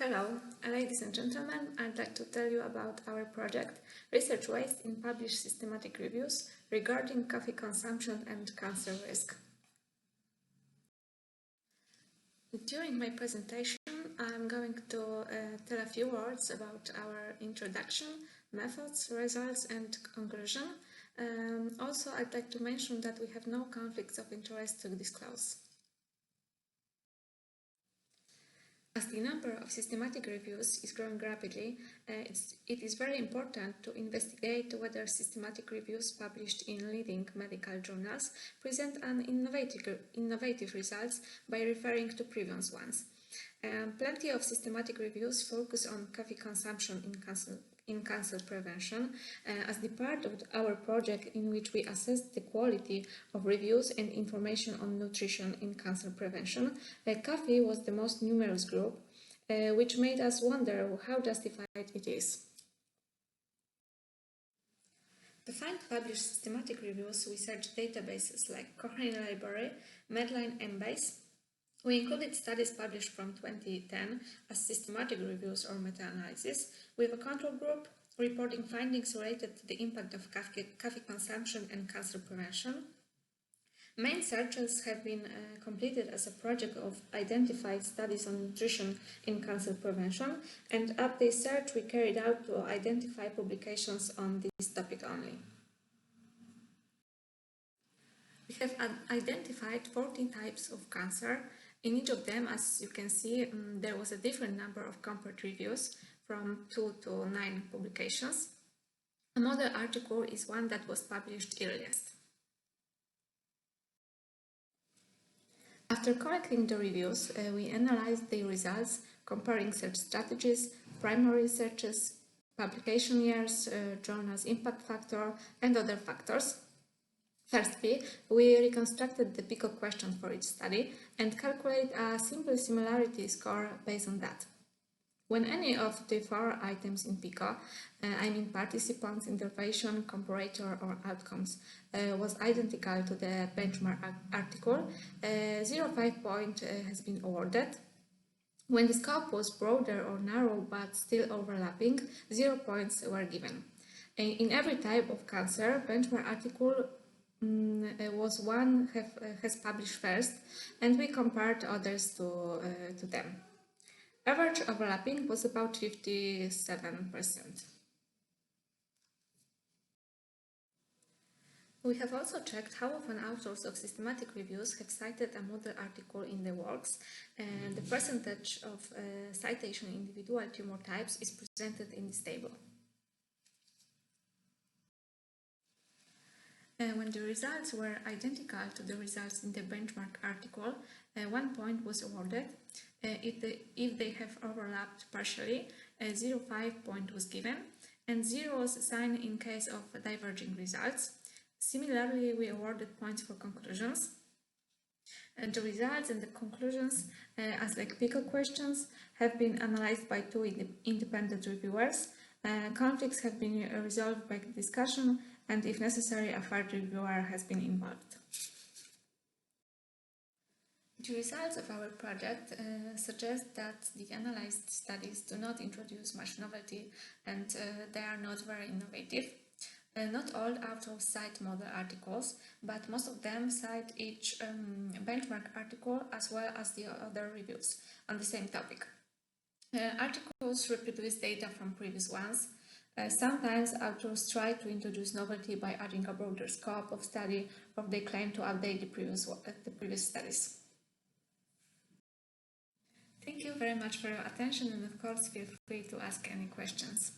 Hello, ladies and gentlemen. I'd like to tell you about our project, Research Waste in Published Systematic Reviews regarding coffee consumption and cancer risk. During my presentation, I'm going to tell a few words about our introduction, methods, results, and conclusion. Also, I'd like to mention that we have no conflicts of interest to disclose. As the number of systematic reviews is growing rapidly, it is very important to investigate whether systematic reviews published in leading medical journals present an innovative results by referring to previous ones. Plenty of systematic reviews focus on coffee consumption in cancer prevention as the part of our project in which we assess the quality of reviews and information on nutrition in cancer prevention. Coffee was the most numerous group, which made us wonder how justified it is. To find published systematic reviews, we searched databases like Cochrane Library, Medline, and Embase. We included studies published from 2010 as systematic reviews or meta-analysis, with a control group reporting findings related to the impact of coffee consumption and cancer prevention. Main searches have been completed as a project of identified studies on nutrition in cancer prevention, and update search we carried out to identify publications on this topic only. We have identified 14 types of cancer. In each of them, as you can see, there was a different number of compared reviews, from 2 to 9 publications. A model article is one that was published earliest. After collecting the reviews, we analyzed the results, comparing search strategies, primary searches, publication years, journal's impact factor, and other factors. Firstly, we reconstructed the PICO question for each study and calculate a simple similarity score based on that. When any of the 4 items in PICO, I mean participants, intervention, comparator, or outcomes, was identical to the benchmark article, 0.5 point has been awarded. When the scope was broader or narrow but still overlapping, 0 points were given. In every type of cancer, benchmark article was one has published first, and we compared others to them. Average overlapping was about 57%. We have also checked how often authors of systematic reviews have cited a model article in their works, and the percentage of citation in individual tumor types is presented in this table. When the results were identical to the results in the benchmark article, 1 point was awarded. If they have overlapped partially, 0.5 point was given, and 0 was assigned in case of diverging results. Similarly, we awarded points for conclusions. And the results and the conclusions, as like PICO questions, have been analyzed by 2 independent reviewers. Conflicts have been resolved by discussion, and if necessary, a third reviewer has been involved. The results of our project suggest that the analyzed studies do not introduce much novelty, and they are not very innovative. Not all authors cite model articles, but most of them cite each benchmark article as well as the other reviews on the same topic. Articles reproduce data from previous ones. Sometimes authors try to introduce novelty by adding a broader scope of study, or they claim to update the previous studies. Thank you very much for your attention, and of course feel free to ask any questions.